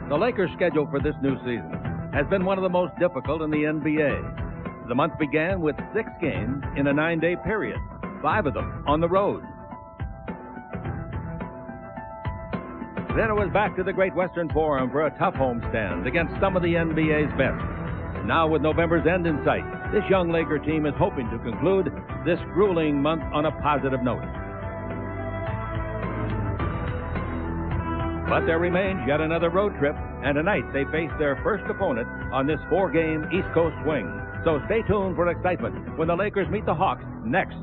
The Lakers' schedule for this new season has been one of the most difficult in the NBA. The month began with 6 games in a 9-day period, 5 of them on the road. Then it was back to the Great Western Forum for a tough homestand against some of the NBA's best. Now with November's end in sight, this young Laker team is hoping to conclude this grueling month on a positive note. But there remains yet another road trip, and tonight they face their first opponent on this 4-game East Coast swing. So stay tuned for excitement when the Lakers meet the Hawks next.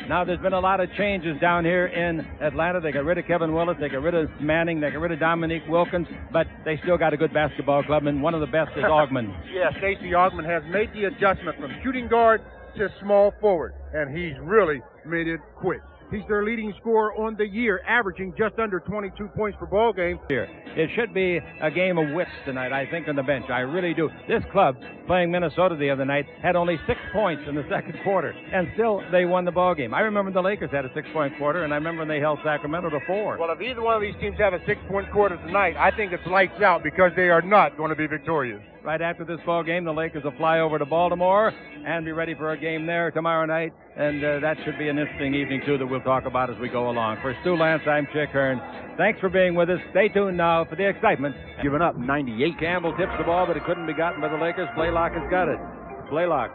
Now, there's been a lot of changes down here in Atlanta. They got rid of Kevin Willis, they got rid of Manning, they got rid of Dominique Wilkins, but they still got a good basketball club, and one of the best is Augmon. Yeah, Stacey Augmon has made the adjustment from shooting guard to small forward, and he's really made it quick. He's their leading scorer on the year, averaging just under 22 points per ball game. Here, it should be a game of wits tonight, I think, on the bench. I really do. This club, playing Minnesota the other night, had only 6 points in the second quarter, and still they won the ball game. I remember the Lakers had a 6-point quarter, and I remember when they held Sacramento to 4. Well, if either one of these teams have a 6-point quarter tonight, I think it's lights out because they are not going to be victorious. Right after this ball game, the Lakers will fly over to Baltimore and be ready for a game there tomorrow night. And that should be an interesting evening, too, that we'll talk about as we go along. For Stu Lance, I'm Chick Hearn. Thanks for being with us. Stay tuned now for the excitement. Giving up 98. Campbell tips the ball, but it couldn't be gotten by the Lakers. Blaylock has got it. Blaylock,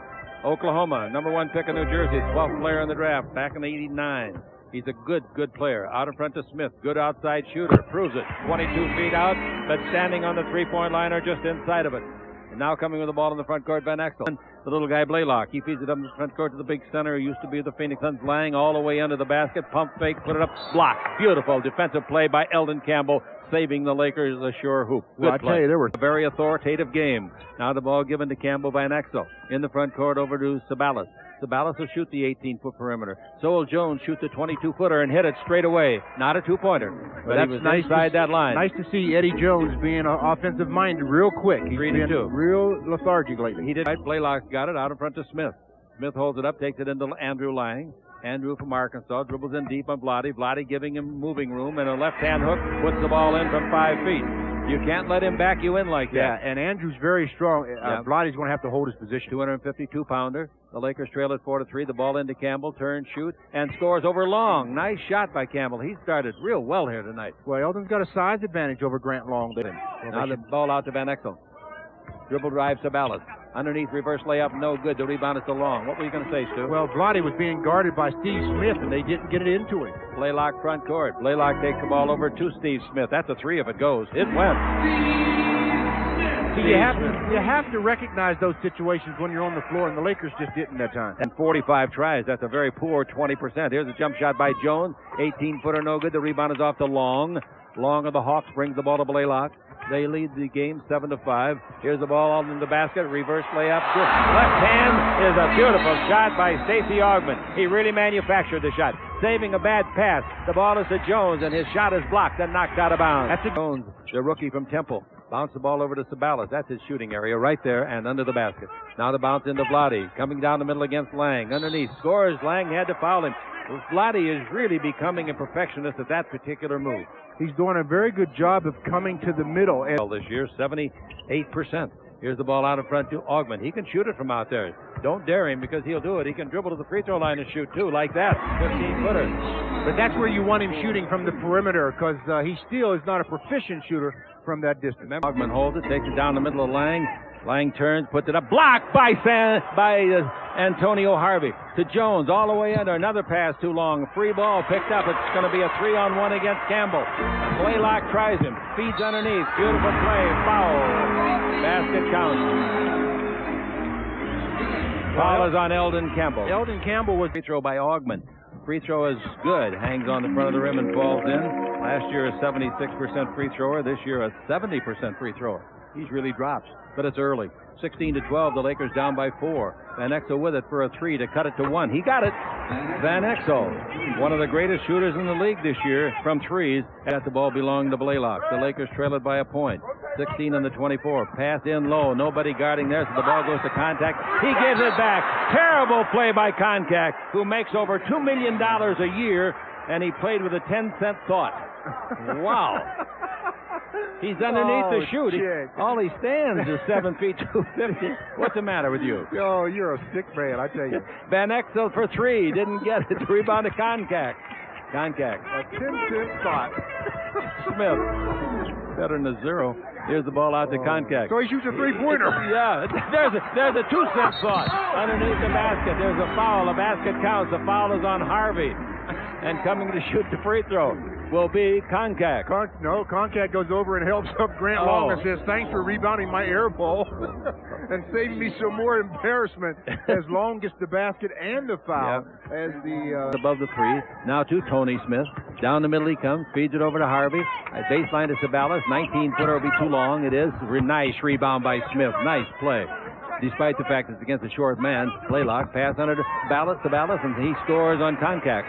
Oklahoma, #1 pick in New Jersey, 12th player in the draft, back in '89. He's a good player. Out in front to Smith. Good outside shooter. Proves it. 22 feet out, but standing on the three-point line or just inside of it. And now coming with the ball in the front court, Van Exel. The little guy, Blaylock. He feeds it up in the front court to the big center who used to be the Phoenix Suns. Lang all the way under the basket. Pump fake. Put it up. Block. Beautiful defensive play by Eldon Campbell, saving the Lakers a sure hoop. Well, I tell you, there were a very authoritative game. Now the ball given to Campbell, Van Exel. In the front court over to Sabalas. Sabalas will shoot the 18-foot perimeter. So will Jones shoot the 22-footer and hit it straight away. Not a two-pointer, but that's he was nice inside that line. Nice to see Eddie Jones being offensive-minded real quick. He's 3-2. Real lethargic lately. He did right. Blaylock's got it out in front to Smith. Smith holds it up, takes it into Andrew Lang. Andrew from Arkansas dribbles in deep on Vlade. Vlade giving him moving room, and a left-hand hook puts the ball in from 5 feet. You can't let him back you in like that. Yeah, and Andrew's very strong. Vlade's going to have to hold his position. 252-pounder. The Lakers trail it 4-3. The ball into Campbell. Turn, shoot, and scores over Long. Nice shot by Campbell. He started real well here tonight. Well, Eldon's got a size advantage over Grant Long. Now the ball out to Van Exel. Dribble drive Sabalas. Underneath, reverse layup, no good. The rebound is to Long. What were you going to say, Stu? Well, Vlade was being guarded by Steve Smith, and they didn't get it into him. Blaylock front court. Blaylock takes the ball over to Steve Smith. That's a 3 if it goes. It went. See, you have to recognize those situations when you're on the floor, and the Lakers just didn't that time. And 45 tries. That's a very poor 20%. Here's a jump shot by Jones. 18-footer, no good. The rebound is off to Long. Long of the Hawks brings the ball to Blaylock. They lead the game 7-5. Here's the ball out in the basket. Reverse layup. Left hand is a beautiful shot by Stacey Augmon. He really manufactured the shot, saving a bad pass. The ball is to Jones, and his shot is blocked and knocked out of bounds. That's Jones, the rookie from Temple. Bounce the ball over to Sabalas. That's his shooting area right there and under the basket. Now the bounce into Vlade. Coming down the middle against Lang. Underneath. Scores. Lang had to foul him. Vlade is really becoming a perfectionist at that particular move. He's doing a very good job of coming to the middle. This year, 78%. Here's the ball out in front to Augmon. He can shoot it from out there. Don't dare him because he'll do it. He can dribble to the free throw line and shoot, too, like that. 15-footer. But that's where you want him shooting from the perimeter because he still is not a proficient shooter from that distance. Augmon holds it, takes it down the middle of Lang. Lang turns, puts it up. Blocked by Antonio Harvey. To Jones, all the way under. Another pass too long. Free ball picked up. It's going to be a 3-on-1 against Campbell. Blaylock tries him. Feeds underneath. Beautiful play. Foul. Basket counts. Foul is on Eldon Campbell. Eldon Campbell was free throw by Augmon. Free throw is good. Hangs on the front of the rim and falls in. Last year a 76% free thrower. This year a 70% free thrower. He's really drops, but it's early. 16-12, the Lakers down by 4. Van Exel with it for a 3 to cut it to 1. He got it. Van Exel, one of the greatest shooters in the league this year from threes. Got the ball belonging to Blaylock. The Lakers trail it by a point. 16-24. Pass in low. Nobody guarding there, so the ball goes to Contact. He gives it back. Terrible play by Contact, who makes over $2 million a year, and he played with a 10-cent thought. Wow. He's underneath the chute. All he stands is 7 feet 250. What's the matter with you? Oh, you're a sick man, I tell you. Van Exel for 3. Didn't get it. The rebound to Koncak. Koncak. A 10-cent spot. Smith. Better than a 0. Here's the ball out to Koncak. So he shoots a three-pointer. Yeah. There's a 2-cent spot underneath the basket. There's a foul. The basket counts. The foul is on Harvey. And coming to shoot the free throw will be Koncak. Koncak goes over and helps up Grant Long and says, thanks for rebounding my air ball and saving me some more embarrassment as Long gets the basket and the foul. As the above the 3. Now to Tony Smith. Down the middle he comes, feeds it over to Harvey. Baseline to Sabalas. 19-footer will be too long. It is. Nice rebound by Smith. Nice play. Despite the fact it's against a short man, Blaylock pass under to Sabalas, and he scores on Koncak.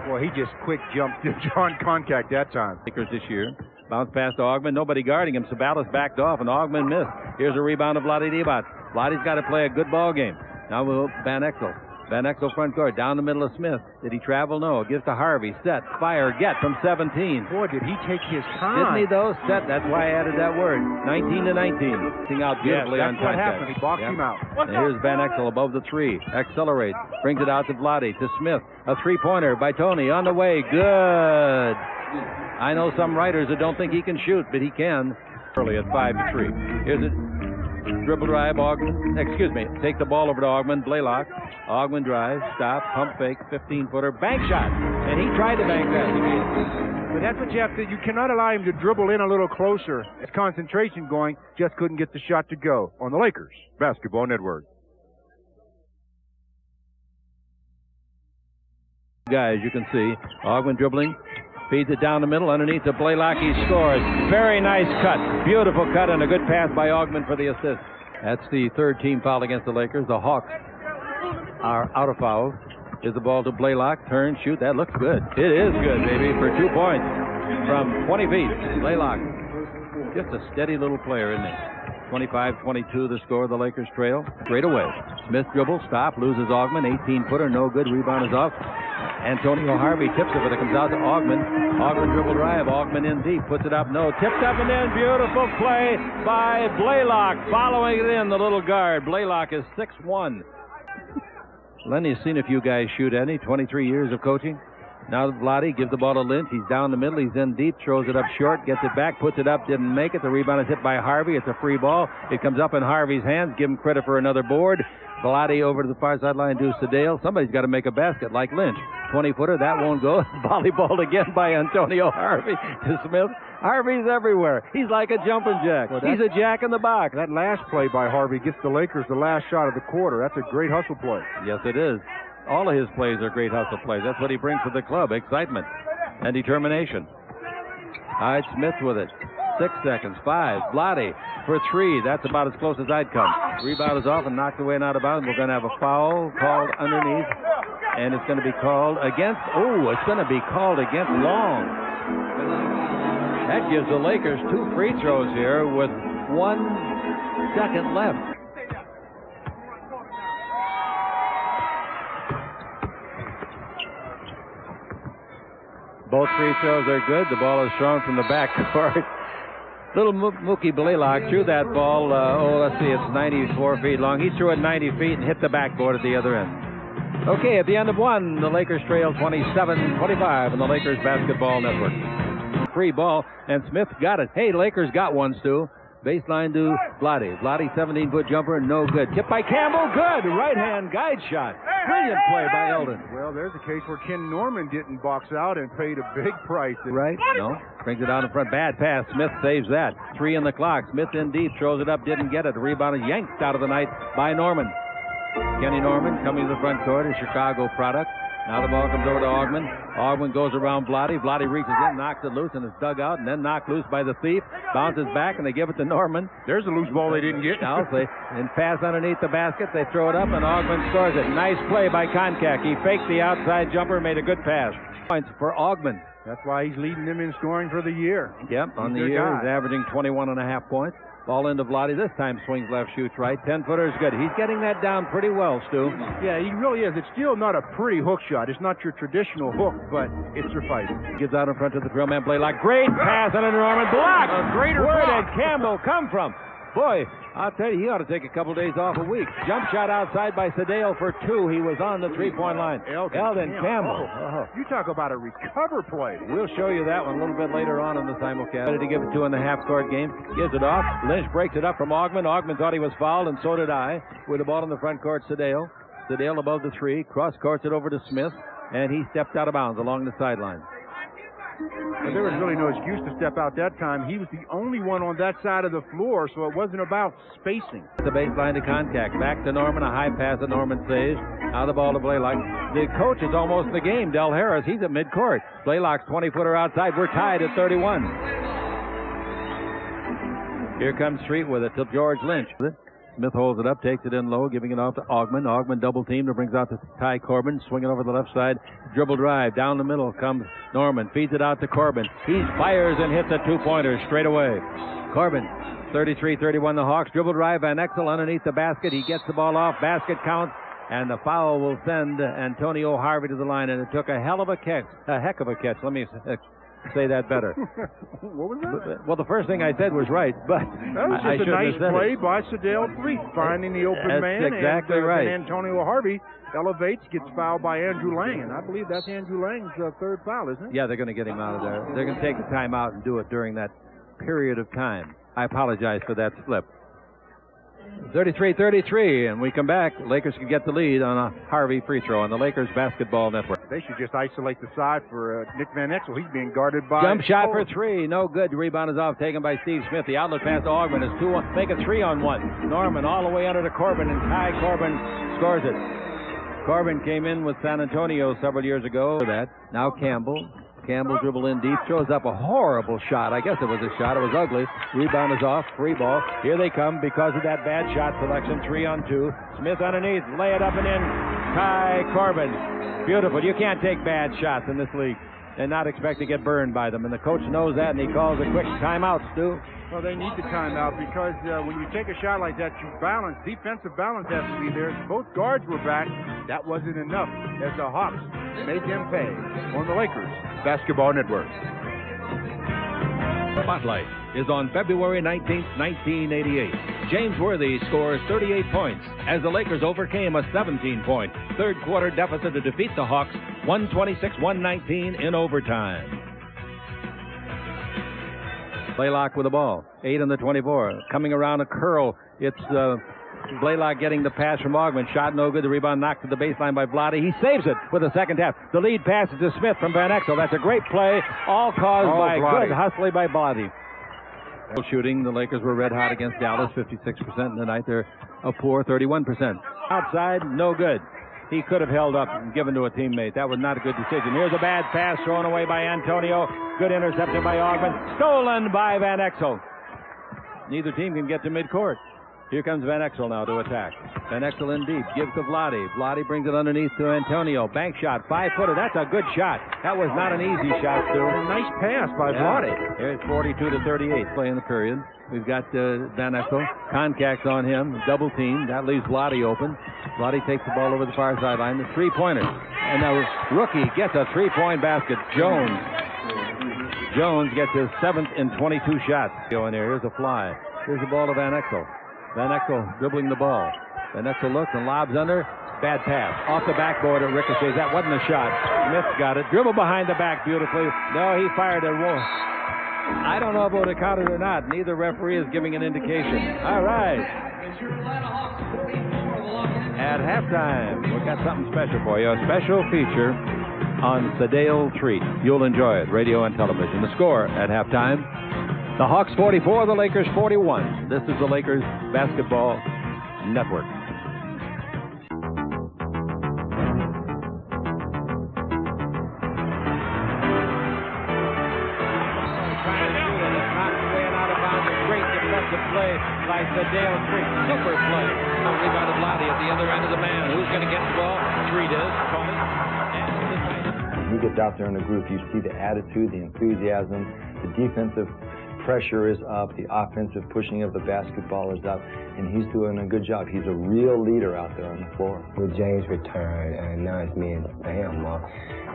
Well, he just quick jumped on Koncak that time. Lakers this year. Bounce pass to Augman. Nobody guarding him. Sabalas backed off, and Augman missed. Here's a rebound of Vlade Divac. Vlade's got to play a good ball game. Now we'll Van Exel. Van Exel front court, down the middle of Smith. Did he travel? No. Gives to Harvey. Set, fire, get from 17. Boy, did he take his time. Didn't he, though? Set. That's why I added that word. 19 to 19. Sing out beautifully on That's what Koncak. happened. He boxed him out. And here's Van Exel above the 3. Accelerates. Brings it out to Vlade. To Smith. A three-pointer by Tony. On the way. Good. I know some writers that don't think he can shoot, but he can. Early at 5-3. Here's it. Dribble drive, Augman. Excuse me. Take the ball over to Augman. Blaylock. Augman drives. Stop. Pump fake. 15-footer. Bank shot. And he tried to bank that. But that's what you have to. You cannot allow him to dribble in a little closer. His concentration going. Just couldn't get the shot to go on the Lakers Basketball Network. Guys, you can see Augman dribbling. Feeds it down the middle underneath to Blaylock. He scores. Very nice cut. Beautiful cut and a good pass by Augman for the assist. That's the third team foul against the Lakers. The Hawks are out of fouls. Here's the ball to Blaylock. Turn, shoot. That looks good. It is good, baby, for 2 points from 20 feet. Blaylock. Just a steady little player, isn't he? 25-22 the score. The Lakers trail. Straight away. Smith dribbles. Stop. Loses Augman. 18-footer. No good. Rebound is off. Antonio Harvey tips it, but it comes out to Augman. Augman dribble drive. Augman in deep. Puts it up. No. Tipped up and in. Beautiful play by Blaylock. Following it in, the little guard. Blaylock is 6'1". Lenny's seen a few guys shoot, Eddie. 23 years of coaching. Now Vlade gives the ball to Lynch. He's down the middle. He's in deep. Throws it up short. Gets it back. Puts it up. Didn't make it. The rebound is hit by Harvey. It's a free ball. It comes up in Harvey's hands. Give him credit for another board. Vlade over to the far sideline. Deuce to Dale. Somebody's got to make a basket like Lynch. 20-footer. That won't go. Volleyballed again by Antonio Harvey to Smith. Harvey's everywhere. He's like a jumping jack. Well, he's a jack in the box. That last play by Harvey gets the Lakers the last shot of the quarter. That's a great hustle play. Yes, it is. All of his plays are great hustle plays. That's what he brings to the club. Excitement and determination. All right, Smith with it. 6 seconds. 5. Vlade for 3. That's about as close as I'd come. Rebound is off and knocked away and out of bounds. We're going to have a foul called underneath. And it's going to be called against. Oh, it's going to be called against Long. That gives the Lakers 2 free throws here with 1 second left. Both free throws are good. The ball is thrown from the back court. Little Mookie Blaylock threw that ball, let's see, it's 94 feet long. He threw it 90 feet and hit the backboard at the other end. Okay, at the end of 1, the Lakers trail 27-25 in the Lakers Basketball Network. Free ball, and Smith got it. Hey, Lakers got one, Stu. Baseline to Vlade. Vlade, 17-foot jumper, no good. Tipped by Campbell, good. Right-hand guide shot. Brilliant play by Eldon. Well, there's a case where Ken Norman didn't box out and paid a big price. Right? No. Brings it out in front. Bad pass. Smith saves that. 3 in the clock. Smith in deep. Throws it up. Didn't get it. The rebound is yanked out of the night by Norman. Kenny Norman coming to the front court, a Chicago product. Now the ball comes over to Augman. Augman goes around Vlade. Vlade reaches in, knocks it loose, and it's dug out, and then knocked loose by the thief. Bounces back, and they give it to Norman. There's a loose ball they didn't get. I'll say. And pass underneath the basket. They throw it up, and Augman scores it. Nice play by Koncak. He faked the outside jumper, made a good pass. Points for Augman. That's why he's leading them in scoring for the year. Yep, on the year, he's averaging 21.5 points. Ball into Vlade. This time swings left, shoots right. 10-footer is good. He's getting that down pretty well, Stu. Yeah, he really is. It's still not a pretty hook shot. It's not your traditional hook, but it's sufficing. Gives out in front of the drill man, Blaylock. Great pass on a Norman block. Where did Campbell come from? Boy, I'll tell you, he ought to take a couple days off a week. Jump shot outside by Sedale for 2. He was on the three-point line. Eldon Campbell. You talk about a recover play. We'll show you that one a little bit later on in the simulcast. Ready to give it 2 in the half-court game. Gives it off. Lynch breaks it up from Augman. Augman thought he was fouled, and so did I. With the ball in the front court, Sedale. Sedale above the 3. Cross-courts it over to Smith, and he stepped out of bounds along the sideline. But there was really no excuse to step out that time. He was the only one on that side of the floor, so it wasn't about spacing. The baseline to contact. Back to Norman. A high pass that Norman saves. Now the ball to Blaylock. The coach is almost in the game. Del Harris, he's at midcourt. Blaylock's 20-footer outside. We're tied at 31. Here comes Street with it to George Lynch. Smith holds it up, takes it in low, giving it off to Augman. Augman double teamed and brings out to Ty Corbin, swinging over the left side. Dribble drive. Down the middle comes Norman. Feeds it out to Corbin. He fires and hits a 2-pointer straight away. Corbin, 33-31 the Hawks. Dribble drive. Van Exel underneath the basket. He gets the ball off. Basket count. And the foul will send Antonio Harvey to the line. And it took a hell of a catch. A heck of a catch. Let me say that better. What was that? Well, the first thing I said was right, but that was just a nice play by Sedale Street, finding the open man. That's exactly right. And Antonio Harvey elevates, gets fouled by Andrew Lang, and I believe that's Andrew Lang's third foul, isn't it? Yeah, they're going to get him out of there. They're going to take the time out and do it during that period of time. I apologize for that slip. 33-33, and we come back. Lakers can get the lead on a Harvey free throw on the Lakers Basketball Network. They should just isolate the side for Nick Van Exel. He's being guarded by... Jump shot for 3. No good. The rebound is off, taken by Steve Smith. The outlet pass to Augman is 2-1. Make it 3-on-1. Norman all the way under to Corbin, and Ty Corbin scores it. Corbin came in with San Antonio several years ago. Now Campbell. Campbell dribble in deep, throws up a horrible shot. I guess it was a shot. It was ugly. Rebound is off. Free ball. Here they come because of that bad shot selection. 3-on-2. Smith underneath. Lay it up and in. Ty Corbin. Beautiful. You can't take bad shots in this league and not expect to get burned by them. And the coach knows that, and he calls a quick timeout, Stu. Well, they need the timeout because when you take a shot like that, you balance. Defensive balance has to be there. Both guards were back. That wasn't enough as the Hawks made them pay on the Lakers Basketball Network. Spotlight is on February 19th, 1988. James Worthy scores 38 points as the Lakers overcame a 17-point third-quarter deficit to defeat the Hawks 126-119 in overtime. Blaylock with the ball. 8 on the 24. Coming around a curl. It's Blaylock getting the pass from Augman. Shot no good. The rebound knocked to the baseline by Vlade. He saves it with the second half. The lead passes to Smith from Van Exel. That's a great play. All caused by Vlade. Good hustling by Vlade. Shooting, the Lakers were red hot against Dallas. 56% in the night. They're a poor 31%. Outside, no good. He could have held up and given to a teammate. That was not a good decision. Here's a bad pass thrown away by Antonio. Good interception by Augman. Stolen by Van Exel. Neither team can get to midcourt. Here comes Van Exel now to attack. Van Exel in deep. Gives to Vlade. Vlade brings it underneath to Antonio. Bank shot. 5-footer. That's a good shot. That was not an easy shot, Stu. A nice pass by Vlade. Here's 42-38. Play in the period. We've got Van Exel. Contact on him. Double team. That leaves Vlade open. Vlade takes the ball over the far sideline. The three-pointer. And the rookie gets a three-point basket. Jones gets his 7th in 22 shots. Going there. Here's a fly. Here's the ball to Van Exel. Van Exel dribbling the ball. Van Exel looks and lobs under. Bad pass. Off the backboard, it ricochets. That wasn't a shot. Smith got it. Dribble behind the back beautifully. No, he fired it. I don't know if it would have counted or not. Neither referee is giving an indication. All right. At halftime, we've got something special for you. A special feature on Sedale Treat. You'll enjoy it. Radio and television. The score at halftime. The Hawks 44, the Lakers 41. This is the Lakers Basketball Network. Great defensive play by Sedale Treat. Super play. Rebound to Vlade at the other end of the man. Who's going to get the ball? Treat is. he gets out there in the group, you see the attitude, the enthusiasm, the defensive pressure is up, the offensive pushing of the basketball is up, and he's doing a good job. He's a real leader out there on the floor. With James' return, and now it's me and Sam,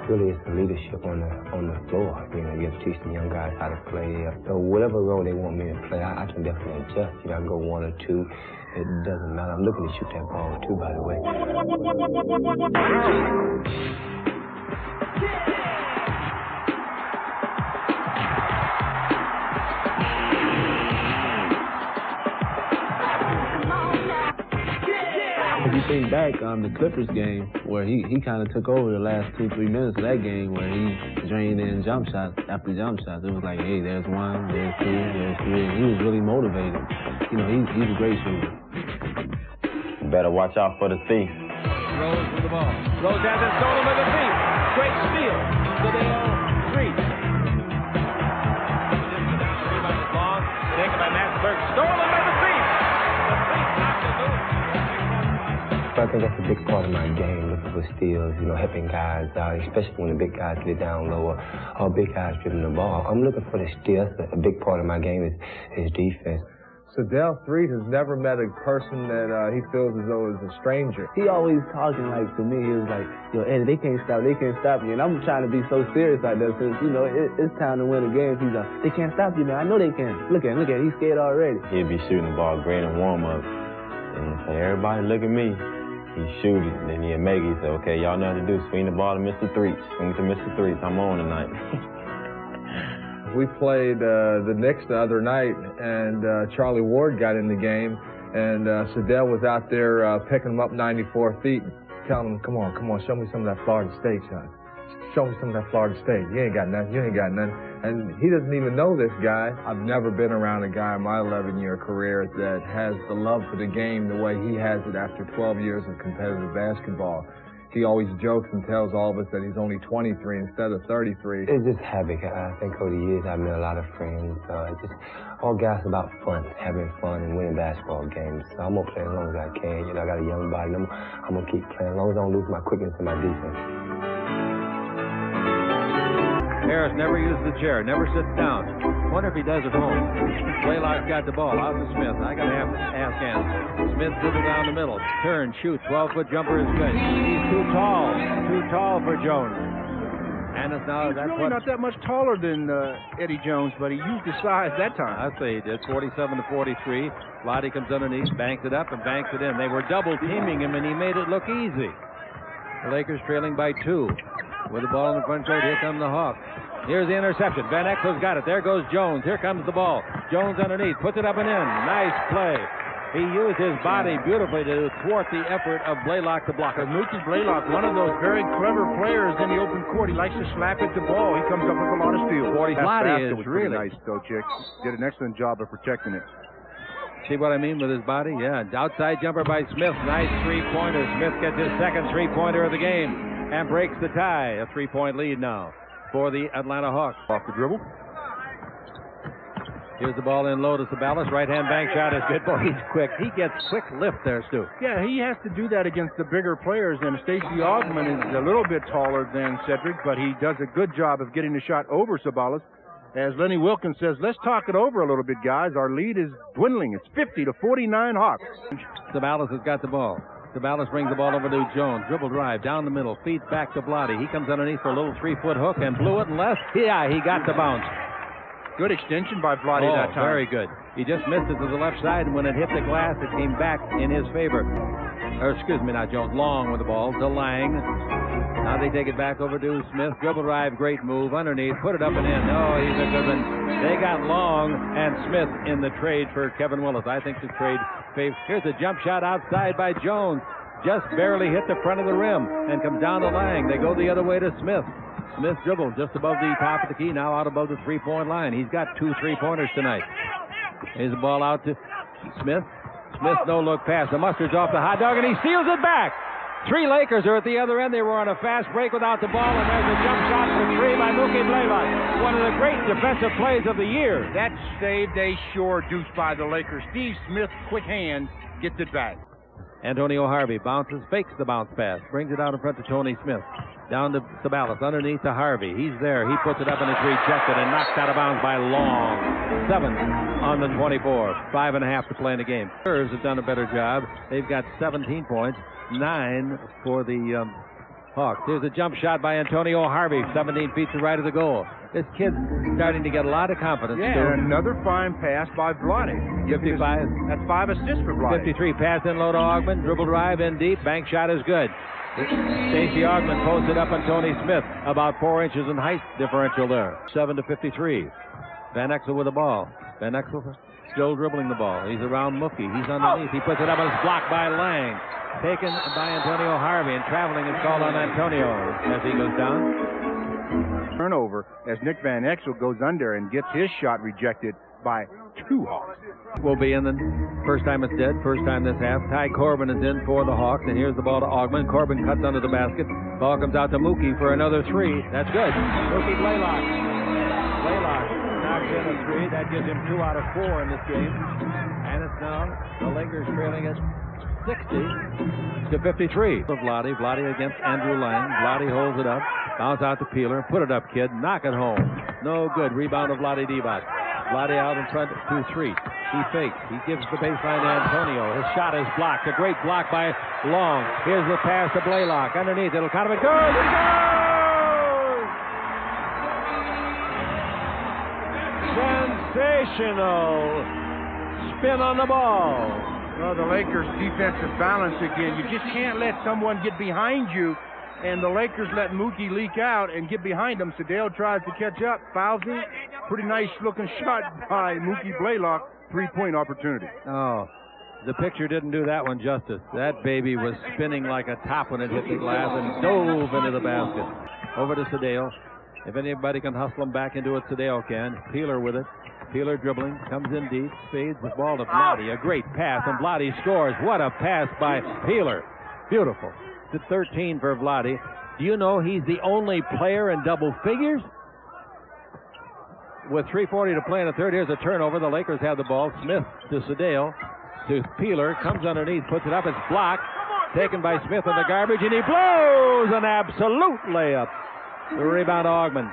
really it's the leadership on the floor. You know, you have to teach the young guys how to play. So whatever role they want me to play, I can definitely adjust. You know, I can go 1 or 2. It doesn't matter. I'm looking to shoot that ball too, by the way. If you think back, the Clippers game, where he kind of took over the last 2-3 minutes of that game, where he drained in jump shots after jump shots. It was like, hey, there's 1, there's 2, there's 3. And he was really motivated. You know, he's a great shooter. Better watch out for the thief. Rose with the ball. Rose has it stolen by the thief. Great steal. Sadell, 3. Rebound is long. Taken by Mattsburg. Stolen by the thief. The thief knocked it loose. I think that's a big part of my game, looking for steals, you know, helping guys out, especially when the big guys get down low or big guys dribbling the ball. I'm looking for the steals. A big part of my game is defense. Sadell Threet has never met a person that he feels as though is a stranger. He always talking like, to me, he was like, yo, Eddie, they can't stop you. And I'm trying to be so serious like that since, you know, it's time to win a game. He's like, they can't stop you, man. I know they can. Look at him, he's scared already. He'd be shooting the ball great in warm-up. And he'd say, everybody, look at me. He'd shoot it, then he'd make it. He'd say, okay, y'all know how to do. Swing the ball to Mr. Threet. Swing it to Mr. Threet. I'm on tonight. We played the Knicks the other night, and Charlie Ward got in the game, and Sadell was out there picking him up 94 feet, telling him, come on, show me some of that Florida State, son. Show me some of that Florida State. You ain't got nothing. And he doesn't even know this guy. I've never been around a guy in my 11-year career that has the love for the game the way he has it after 12 years of competitive basketball. He always jokes and tells all of us that he's only 23 instead of 33. It's just habit. I think over the years I've made a lot of friends. Just all guys about fun, having fun and winning basketball games. So I'm gonna play as long as I can. You know, I got a young body. I'm gonna keep playing as long as I don't lose my quickness and my defense. Harris never uses the chair, never sits down. Wonder if he does at home. Blaylock's got the ball out to Smith. I gotta ask Ann. Smith dribbles down the middle. Turn, shoot, 12-foot jumper is good. He's too tall for Jones. And it's now He's really not that much taller than Eddie Jones, but he used his size that time. I say he did. 47-43. Lottie comes underneath, banks it up, and banks it in. They were double teaming him, and he made it look easy. The Lakers trailing by 2. With the ball in the front court, here come the Hawks. Here's the interception. Van Exel's got it. There goes Jones. Here comes the ball. Jones underneath. Puts it up and in. Nice play. He used his body beautifully to thwart the effort of Blaylock to block it. Mookie Blaylock, one of those very clever players in the open court. He likes to slap at the ball. He comes up with a lot of steals. Lottie is really nice, though, Chick. Did an excellent job of protecting it. See what I mean with his body? Yeah. Outside jumper by Smith. Nice three-pointer. Smith gets his second three-pointer of the game and breaks the tie. A 3-point lead now for the Atlanta Hawks. Off the dribble. Here's the ball in low to Sabalas. Right-hand bank shot is good. Boy, he's quick. He gets quick lift there, Stu. Yeah, he has to do that against the bigger players. And Stacey Osman is a little bit taller than Cedric, but he does a good job of getting the shot over Sabalas. As Lenny Wilkins says, let's talk it over a little bit, guys. Our lead is dwindling. It's 50-49 Hawks. Sabalas has got the ball. Sabalas brings the ball over to Jones. Dribble drive down the middle. Feeds back to Blotty. He comes underneath for a little 3-foot hook and blew it and left. Yeah, he got the bounce. Good extension by Blotty that time. Very good. He just missed it to the left side, and when it hit the glass, it came back in his favor. Or, excuse me, not Jones. Long with the ball to Lang. Now they take it back over to Smith. Dribble drive, great move. Underneath, put it up and in. Oh, he's a good one. They got Long and Smith in the trade for Kevin Willis. I think the trade favors. Here's a jump shot outside by Jones. Just barely hit the front of the rim and comes down to Lang. They go the other way to Smith. Smith dribbles just above the top of the key, now out above the three-point line. He's got 2 3-pointers tonight. Here's the ball out to Smith. Smith, no-look pass. The mustard's off the hot dog, and he steals it back. 3 Lakers are at the other end. They were on a fast break without the ball, and there's a jump shot for 3 by Mookie Blaylock. One of the great defensive plays of the year. That saved a sure deuce by the Lakers. Steve Smith, quick hand, gets it back. Antonio Harvey bounces, fakes the bounce pass, brings it out in front to Tony Smith. Down to Sabalas, underneath to Harvey. He's there. He puts it up and it's rejected and knocked out of bounds by Long. 7 on the 24. 5.5 to play in the game. Spurs have done a better job. They've got 17 points, 9 for the Hawks. Here's a jump shot by Antonio Harvey, 17 feet to the right of the goal. This kid's starting to get a lot of confidence. Yeah, and another fine pass by Vlade. 55. That's 5 assists for Vlade. 53. Pass in low to Augman. Dribble drive in deep. Bank shot is good. Stacey Augman posted up on Tony Smith. About 4 inches in height differential there. 7 to 53. Van Exel with the ball. Van Exel still dribbling the ball. He's around Mookie. He's underneath. He puts it up and it's blocked by Lang. Taken by Antonio Harvey, and traveling is called on Antonio as he goes down. Turnover as Nick Van Exel goes under and gets his shot rejected by 2 Hawks. Will be in the first time it's dead, first time this half. Ty Corbin is in for the Hawks, and here's the ball to Augman. Corbin cuts under the basket. Ball comes out to Mookie for another 3. That's good. Mookie Blaylock. Blaylock knocks in a 3. That gives him 2 out of 4 in this game. And it's now the Lakers trailing it 60 to 53. Vlade. Vlade against Andrew Lang. Vlade holds it up. Bounce out to Peeler. Put it up, kid. Knock it home. No good. Rebound of Vlade Divac. Vlade out in front 2-3. He fakes. He gives the baseline to Antonio. His shot is blocked. A great block by Long. Here's the pass to Blaylock. Underneath. It'll kind of a goes. It goes! Sensational spin on the ball. Well, the Lakers' defensive balance again. You just can't let someone get behind you, and the Lakers let Mookie leak out and get behind him. Sedale tries to catch up, fouls him. Pretty nice-looking shot by Mookie Blaylock. 3-point opportunity. Oh, the picture didn't do that one justice. That baby was spinning like a top when it hit the glass and dove into the basket. Over to Sedale. If anybody can hustle him back into it, Sedale can. Peeler with it. Peeler dribbling, comes in deep, fades the ball to Vlade. A great pass, and Vlade scores. What a pass by Peeler. Beautiful. To 13 for Vlade. Do you know he's the only player in double figures? With 3:40 to play in the third, here's a turnover. The Lakers have the ball. Smith to Sedale. To Peeler. Comes underneath, puts it up. It's blocked. Taken by Smith in the garbage, and he blows an absolute layup. The rebound to Augman.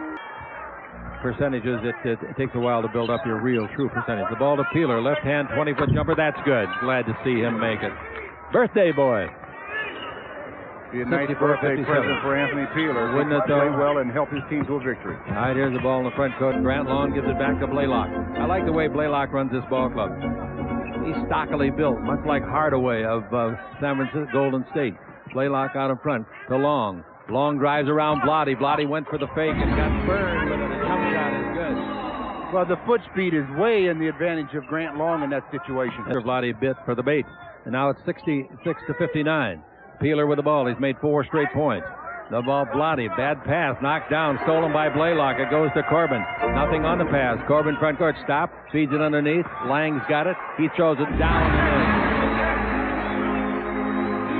Percentages, it takes a while to build up your real, true percentage. The ball to Peeler, left hand 20-foot jumper. That's good. Glad to see him make it. Birthday boy. Be a nice birthday present for Anthony Peeler. Wouldn't it, though? Play well and help his team to a victory. All right, here's the ball in the front court. Grant Long gives it back to Blaylock. I like the way Blaylock runs this ball club. He's stockily built, much like Hardaway of San Francisco Golden State. Blaylock out in front to Long. Long drives around Vlade. Vlade went for the fake and got burned with it. The jump shot is good. Well, the foot speed is way in the advantage of Grant Long in that situation. Vlade bit for the bait. And now it's 66 to 59. Peeler with the ball. He's made 4 straight points. The ball, Vlade. Bad pass. Knocked down. Stolen by Blaylock. It goes to Corbin. Nothing on the pass. Corbin front court. Stop. Feeds it underneath. Lang's got it. He throws it down and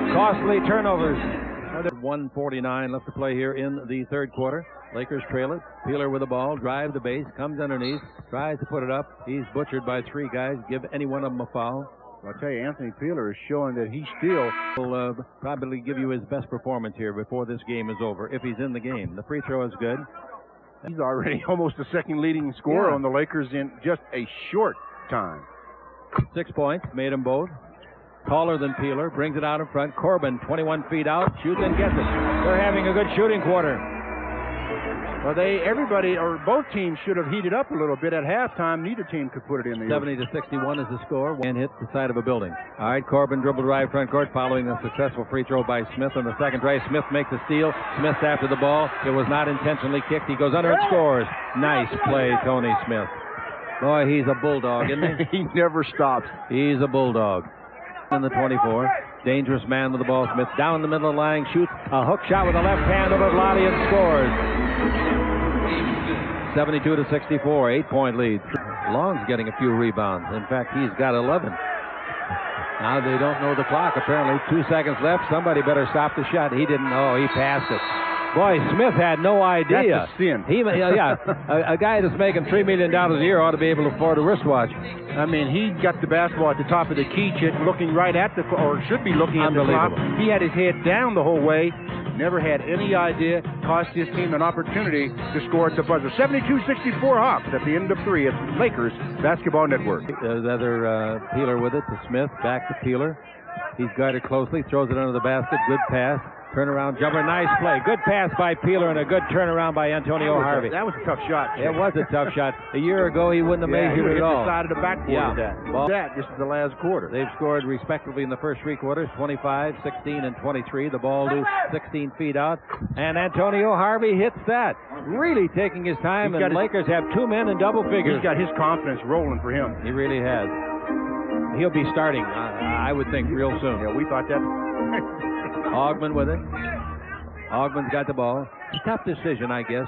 in. Costly turnovers. 1:49 left to play here in the third quarter. Lakers trail it. Peeler with the ball. Drive the base. Comes underneath. Tries to put it up. He's butchered by 3 guys. Give any one of them a foul. I'll tell you, Anthony Peeler is showing that he still will probably give you his best performance here before this game is over, if he's in the game. The free throw is good. He's already almost the second leading scorer on the Lakers in just a short time. 6 points, made them both. Taller than Peeler, brings it out in front. Corbin, 21 feet out, shoots and gets it. They're having a good shooting quarter. Well, both teams should have heated up a little bit at halftime. Neither team could put it in the 70 to 61 is the score, and hit the side of a building. All right, Corbin dribble drive front court following a successful free throw by Smith on the second try. Smith makes a steal. Smith's after the ball. It was not intentionally kicked. He goes under and scores. Nice play, Tony Smith. Boy, he's a bulldog, isn't he? He never stops. He's a bulldog. In the 24, dangerous man with the ball. Smith down the middle of the line, shoots a hook shot with the left hand over Vlade and scores. 72 to 64, 8-point lead. Long's getting a few rebounds. In fact, he's got 11. Now they don't know the clock. Apparently, 2 seconds left. Somebody better stop the shot. He didn't know. He passed it. Boy, Smith had no idea. That's a sin. A guy that's making $3 million a year ought to be able to afford a wristwatch. I mean, he got the basketball at the top of the key, looking right at the, or should be looking at the clock. He had his head down the whole way. Never had any idea. Cost his team an opportunity to score at the buzzer. 72-64 Hawks at the end of 3 at Lakers Basketball Network. There's other Peeler with it to Smith. Back to Peeler. He's guarded closely. Throws it under the basket. Good pass. Turnaround jumper, nice play. Good pass by Peeler and a good turnaround by Antonio Harvey. That was a tough shot. It was a tough shot. A year ago, he wouldn't have measured it at all. He hit the side of the backboard with that. This is the last quarter. They've scored respectively in the first 3 quarters, 25, 16, and 23. The ball to 16 feet out. And Antonio Harvey hits that. Really taking his time, and Lakers have 2 men in double figures. He's got his confidence rolling for him. He really has. He'll be starting, I would think, real soon. Yeah, we thought that. Augman with it. Augman's got the ball. Tough decision, I guess.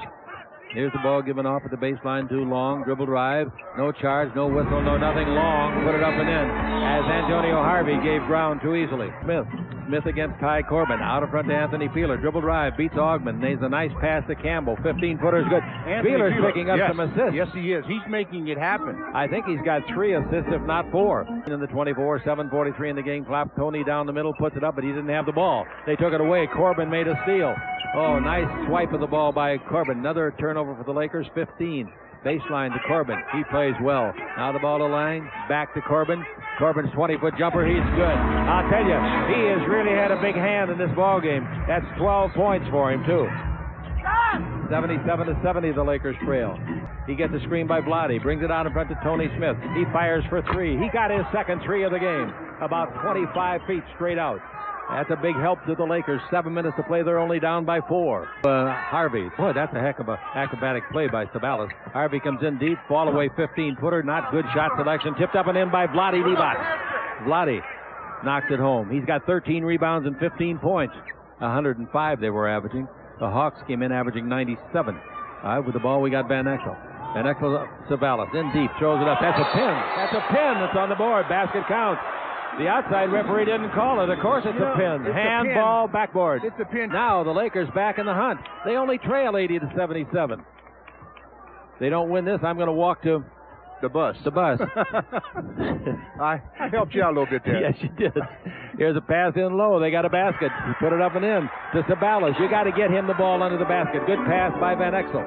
Here's the ball given off at the baseline. Too long. Dribble drive. No charge, no whistle, no nothing. Long. Put it up and in. As Antonio Harvey gave ground too easily. Smith against Ty Corbin. Out in front to Anthony Peeler. Dribble drive. Beats Augman. There's a nice pass to Campbell. 15-footer is good. Peeler's picking up some assists. Yes, he is. He's making it happen. I think he's got 3 assists, if not 4. In the 24, 7:43 in the game clock. Tony down the middle, puts it up, but he didn't have the ball. They took it away. Corbin made a steal. Oh, nice swipe of the ball by Corbin. Another turnover for the Lakers. 15. Baseline to Corbin. He plays well. Now the ball to Lang. Back to Corbin. Corbin's 20-foot jumper. He's good. I'll tell you, he has really had a big hand in this ball game. That's 12 points for him, too. 77-70, the Lakers trail. He gets a screen by Vlade. Brings it out in front to Tony Smith. He fires for 3. He got his second 3 of the game. About 25 feet straight out. That's a big help to the Lakers. 7 minutes to play. They're only down by 4. Harvey. Boy, that's a heck of a acrobatic play by Sabalas. Harvey comes in deep. Fall away 15-footer. Not good shot selection. Tipped up and in by Vlade Divac. Vlade knocks it home. He's got 13 rebounds and 15 points. 105 they were averaging. The Hawks came in averaging 97. With the ball, we got Van Exel. Van Exel, Sabalas in deep. Throws it up. That's a pin. That's a pin that's on the board. Basket counts. The outside referee didn't call it. Of course it's a pin. Handball, backboard. It's a pin. Now the Lakers back in the hunt. They only trail 80-77. They don't win this. I'm going to walk to the bus. The bus. I helped you out a little bit there. Yes, you did. Here's a pass in low. They got a basket. You put it up and in to Sabalas. You got to get him the ball under the basket. Good pass by Van Exel.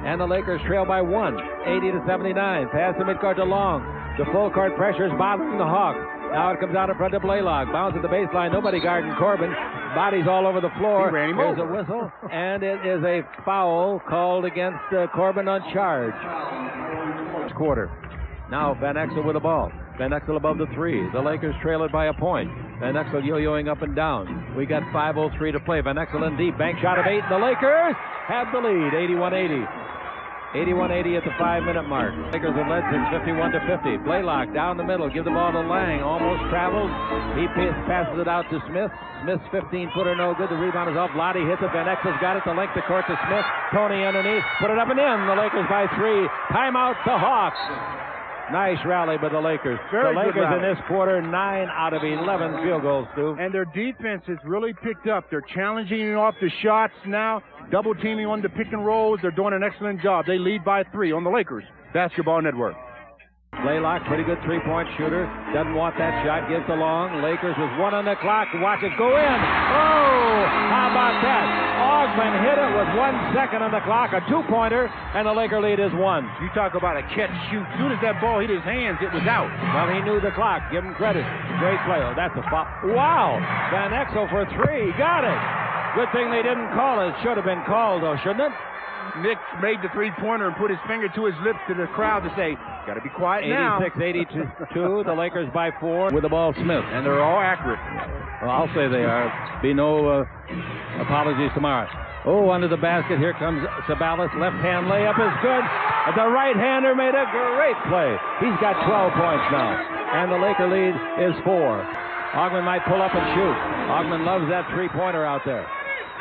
And the Lakers trail by 1, 80-79. Pass to midcourt to Long. The full court pressure is bothering the Hawks. Now it comes out in front of Blaylock. Bounce at the baseline. Nobody guarding Corbin. Bodies all over the floor. There's a whistle. And it is a foul called against Corbin on charge. Quarter. Now Van Exel with the ball. Van Exel above the 3. The Lakers trail it by a point. Van Exel yo-yoing up and down. We got 5:03 to play. Van Exel in deep. Bank shot of 8. The Lakers have the lead. 81-80. 81-80 at the 5-minute mark. Lakers have led since 51-50. Blaylock down the middle. Give the ball to Lang. Almost travels. He passes it out to Smith. Smith's 15-footer no good. The rebound is off. Vlade hits it. Van Exel's got it. The length of court to Smith. Tony underneath. Put it up and in. The Lakers by 3. Timeout the Hawks. Nice rally by the Lakers. The Lakers in this quarter, 9 out of 11 field goals, Stu. And their defense has really picked up. They're challenging off the shots now, double teaming on the pick and rolls. They're doing an excellent job. They lead by 3 on the Lakers Basketball Network. Blaylock, pretty good three-point shooter. Doesn't want that shot. Gives the long. Lakers with 1 on the clock. Watch it go in. Oh, how about that? Augman hit it with 1 second on the clock. A 2-pointer, and the Laker lead is 1. You talk about a catch-shoot. As soon as that ball hit his hands, it was out. Well, he knew the clock. Give him credit. Great play. Oh, that's a foul. Wow. Van Exel for 3. Got it. Good thing they didn't call it. Should have been called, though, shouldn't it? Nick made the three-pointer and put his finger to his lips to the crowd to say, got to be quiet now. 86-82, the Lakers by 4 with the ball Smith. And they're all accurate. Well, I'll say they are. Be no apologies tomorrow. Oh, under the basket, here comes Sabalas. Left-hand layup is good. The right-hander made a great play. He's got 12 points now. And the Laker lead is 4. Augman might pull up and shoot. Augman loves that three-pointer out there.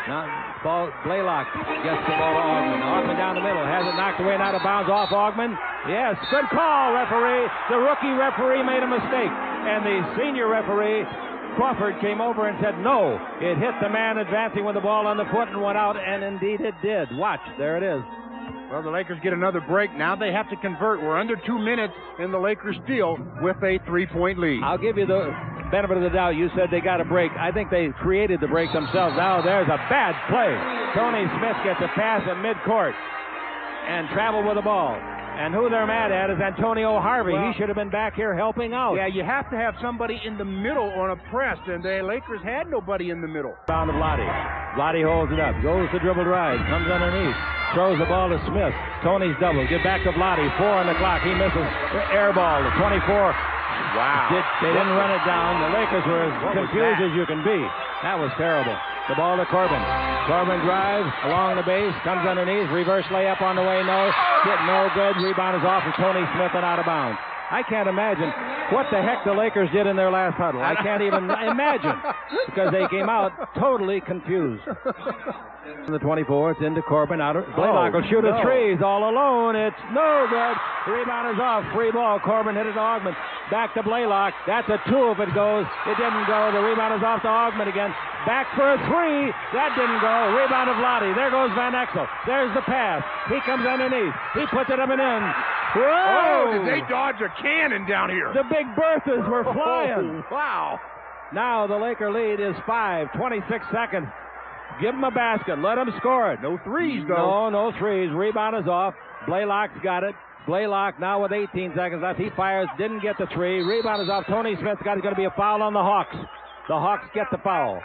Now, Blaylock gets the ball to Augman. Augman down the middle. Has it knocked away and out of bounds off Augman. Yes, good call, referee. The rookie referee made a mistake. And the senior referee Crawford came over and said no. It hit the man advancing with the ball on the foot and went out, and indeed it did. Watch, there it is. Well, the Lakers get another break. Now they have to convert. We're under 2 minutes, and the Lakers steal with a 3-point lead. I'll give you the benefit of the doubt. You said they got a break. I think they created the break themselves. Now there's a bad play. Tony Smith gets a pass at midcourt and traveled with the ball. And who they're mad at is Antonio Harvey. He should have been back here helping out. Yeah, you have to have somebody in the middle on a press, and the Lakers had nobody in the middle. Down to Vlade. Vlade holds it up. Goes to dribble drive. Comes underneath. Throws the ball to Smith. Tony's double. Get back to Vlade. 4 on the clock. He misses. Air ball to 24. Wow. They didn't run it down. The Lakers were as confused as you can be. That was terrible. The ball to Corbin. Corbin drives along the base, comes underneath, reverse layup on the way, no good. Rebound is off of Tony Smith and out of bounds. I can't imagine what the heck the Lakers did in their last huddle. I can't even imagine because they came out totally confused. In the 24, it's into Corbin. Blaylock will shoot a three. He's all alone. It's no good. The rebound is off. Free ball. Corbin hit it to Augment. Back to Blaylock. That's a 2 if it goes. It didn't go. The rebound is off to Augment again. Back for a 3. That didn't go. Rebound of Vlade. There goes Van Exel. There's the pass. He comes underneath. He puts it up and in. Whoa! Oh, did they dodge a cannon down here? The big Berthas were flying. Wow. Now the Laker lead is 5. 26 seconds. Give them a basket. Let them score it. No threes, though. No threes. Rebound is off. Blaylock's got it. Blaylock now with 18 seconds left. He fires. Didn't get the 3. Rebound is off. Tony Smith's got it. Going to be a foul on the Hawks. The Hawks get the foul.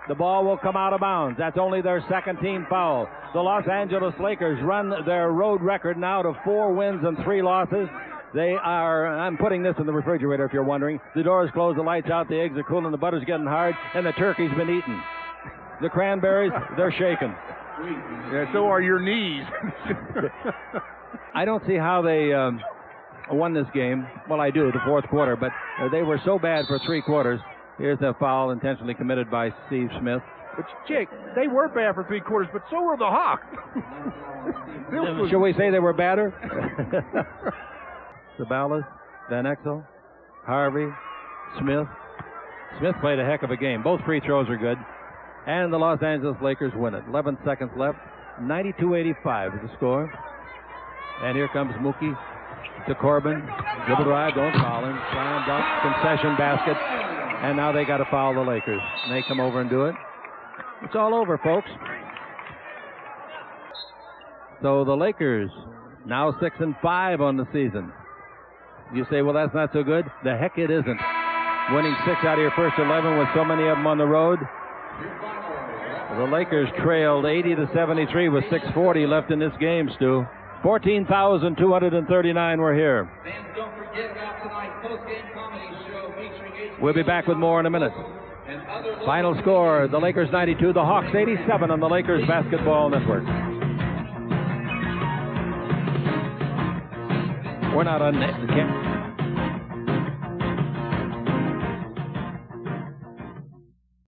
The ball will come out of bounds. That's only their second team foul. The Los Angeles Lakers run their road record now to 4 wins and 3 losses. They are, I'm putting this in the refrigerator if you're wondering. The door's closed, the lights out, the eggs are cooling, the butter's getting hard, and the turkey's been eaten. The cranberries, they're shaking. Yeah, so are your knees. I don't see how they won this game. Well, I do, the fourth quarter, but they were so bad for 3 quarters. Here's a foul intentionally committed by Steve Smith. But, Jake, they were bad for 3 quarters, but so were the Hawks. Shall we say they were badder? Sabalas, Van Exel, Harvey, Smith. Smith played a heck of a game. Both free throws are good. And the Los Angeles Lakers win it. 11 seconds left. 92-85 is the score. And here comes Mookie to Corbin. Dribble drive, don't foul him. Slam dunk, concession basket. And now they got to foul the Lakers. And they come over and do it. It's all over, folks. So the Lakers now 6-5 on the season. You say, well, that's not so good. The heck it isn't. Winning 6 out of your first 11 with so many of them on the road. The Lakers trailed 80-73 with 6:40 left in this game, Stu. 14,239 were here. Fans, don't forget about tonight's post-game comedy show featuring We'll be back with more in a minute. Final score, the Lakers 92, the Hawks 87 on the Lakers Basketball Network. We're not on